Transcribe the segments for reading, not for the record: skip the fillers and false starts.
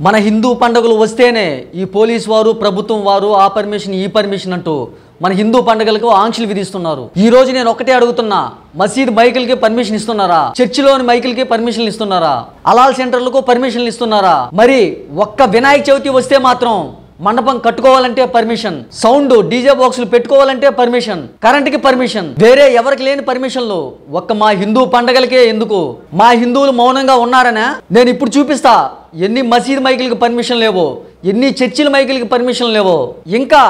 మన హిందూ పండుగలు వస్తేనే ఈ పోలీస్ వారు ప్రభుత్వం వారు ఆ పర్మిషన్ ఈ పర్మిషన్ అంటూ మన హిందూ పండుగలకు ఆంక్షలు విధిస్తున్నారు. ఈ రోజు నేను ఒకటే అడుగుతున్నా, మసీద్ మైకులకి పర్మిషన్ ఇస్తున్నారా? చర్చిలోని మైకులకి పర్మిషన్లు ఇస్తున్నారా? అలాల్ సెంటర్లకు పర్మిషన్లు ఇస్తున్నారా? మరి ఒక్క వినాయక చవితి వస్తే మాత్రం మండపం కట్టుకోవాలంటే పర్మిషన్, సౌండ్ డీజే బాక్సులు పెట్టుకోవాలంటే పర్మిషన్, కరెంట్కి పర్మిషన్, వేరే ఎవరికి లేని పర్మిషన్లు ఒక్క మా హిందూ పండగలకే ఎందుకు? మా హిందువులు మౌనంగా ఉన్నారనే? నేను ఇప్పుడు చూపిస్తా ఎన్ని మసీద్ మైకులకి పర్మిషన్ లేవో, ఎన్ని చర్చిల మైకులకి పర్మిషన్ లేవో. ఇంకా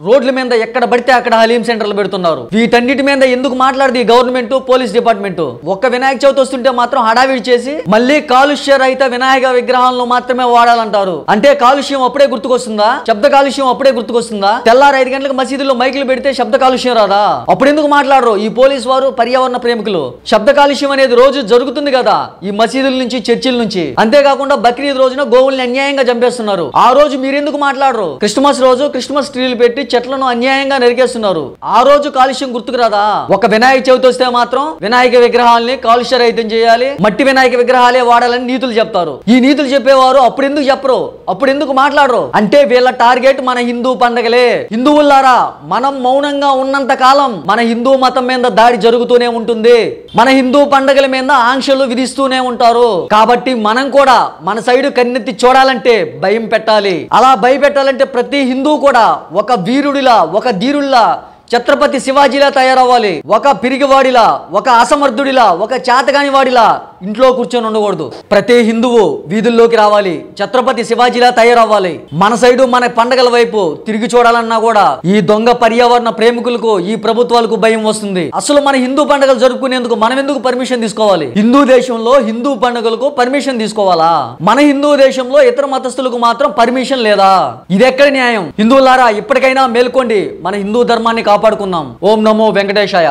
రోడ్ల మీద ఎక్కడ పడితే అక్కడ హలీం సెంటర్లు పెడుతున్నారు. వీటన్నిటి మీద ఎందుకు మాట్లాడదు ఈ గవర్నమెంట్, పోలీస్ డిపార్ట్మెంట్? ఒక్క వినాయక చవితి వస్తుంటే మాత్రం హడావిడి చేసి మళ్ళీ కాలుష్య రహిత వినాయక విగ్రహాలను మాత్రమే వాడాలంటారు. అంటే కాలుష్యం అప్పుడే గుర్తుకొస్తుందా? శబ్ద కాలుష్యం అప్పుడే గుర్తుకొస్తుందా? తెల్లారు 5 గంటలకు మసీదుల్లో మైకులు పెడితే శబ్ద కాలుష్యం రాదా? అప్పుడు ఎందుకు మాట్లాడరు ఈ పోలీస్ వారు, పర్యావరణ ప్రేమికులు? శబ్ద కాలుష్యం అనేది రోజు జరుగుతుంది కదా ఈ మసీదుల నుంచి, చర్చిల నుంచి. అంతేకాకుండా బక్రీద్ రోజున గోవుల్ని అన్యాయంగా చంపేస్తున్నారు. ఆ రోజు మీరెందుకు మాట్లాడరు? క్రిస్మస్ రోజు క్రిస్మస్ ట్రీలు పెట్టి చెట్లను అన్యాయంగా నరికేస్తున్నారు. ఆ రోజు కాలుష్యం గుర్తుకు రాదా? ఒక వినాయక చవితి వస్తే మాత్రం వినాయక విగ్రహాలని కాలుష్య రహితం చేయాలి, మట్టి వినాయక విగ్రహాలే వాడాలని నీతులు చెప్తారు. ఈ నీతులు చెప్పేవారు అప్పుడు ఎందుకు చెప్పరు? అప్పుడు ఎందుకు మాట్లాడరు? అంటే వీళ్ళ టార్గెట్ మన హిందూ పండగలే. హిందువులారా, మనం మౌనంగా ఉన్నంత కాలం మన హిందూ మతం మీద దాడి జరుగుతూనే ఉంటుంది. మన హిందూ పండగల మీద ఆంక్షలు విధిస్తూనే ఉంటారు. కాబట్టి మనం కూడా మన సైడు కన్నెత్తి చూడాలంటే భయం పెట్టాలి. అలా భయపెట్టాలంటే ప్రతి హిందూ కూడా ఒక వీరుడిలా, ఒక ధీరుడిలా, ఛత్రపతి శివాజీలా తయారవ్వాలి. ఒక పిరిగివాడిలా, ఒక అసమర్థుడిలా, ఒక చేతగాని వాడిలా ఇంట్లో కూర్చొని ఉండకూడదు. ప్రతి హిందువు వీధుల్లోకి రావాలి, ఛత్రపతి శివాజీలా తయారవ్వాలి. మన సైడు మన పండగల వైపు తిరిగి చూడాలన్నా కూడా ఈ దొంగ పర్యావరణ ప్రేమికులకు, ఈ ప్రభుత్వాలకు భయం వస్తుంది. అసలు మన హిందూ పండుగలు జరుపుకునేందుకు మనం ఎందుకు పర్మిషన్ తీసుకోవాలి? హిందూ దేశంలో హిందూ పండుగలకు పర్మిషన్ తీసుకోవాలా? మన హిందూ దేశంలో ఇతర మతస్థులకు మాత్రం పర్మిషన్ లేదా? ఇది ఎక్కడ న్యాయం? హిందువులారా, ఇప్పటికైనా మేల్కోండి, మన హిందూ ధర్మాన్ని కాపాడుకుందాం. ఓం నమో వెంకటేశాయ.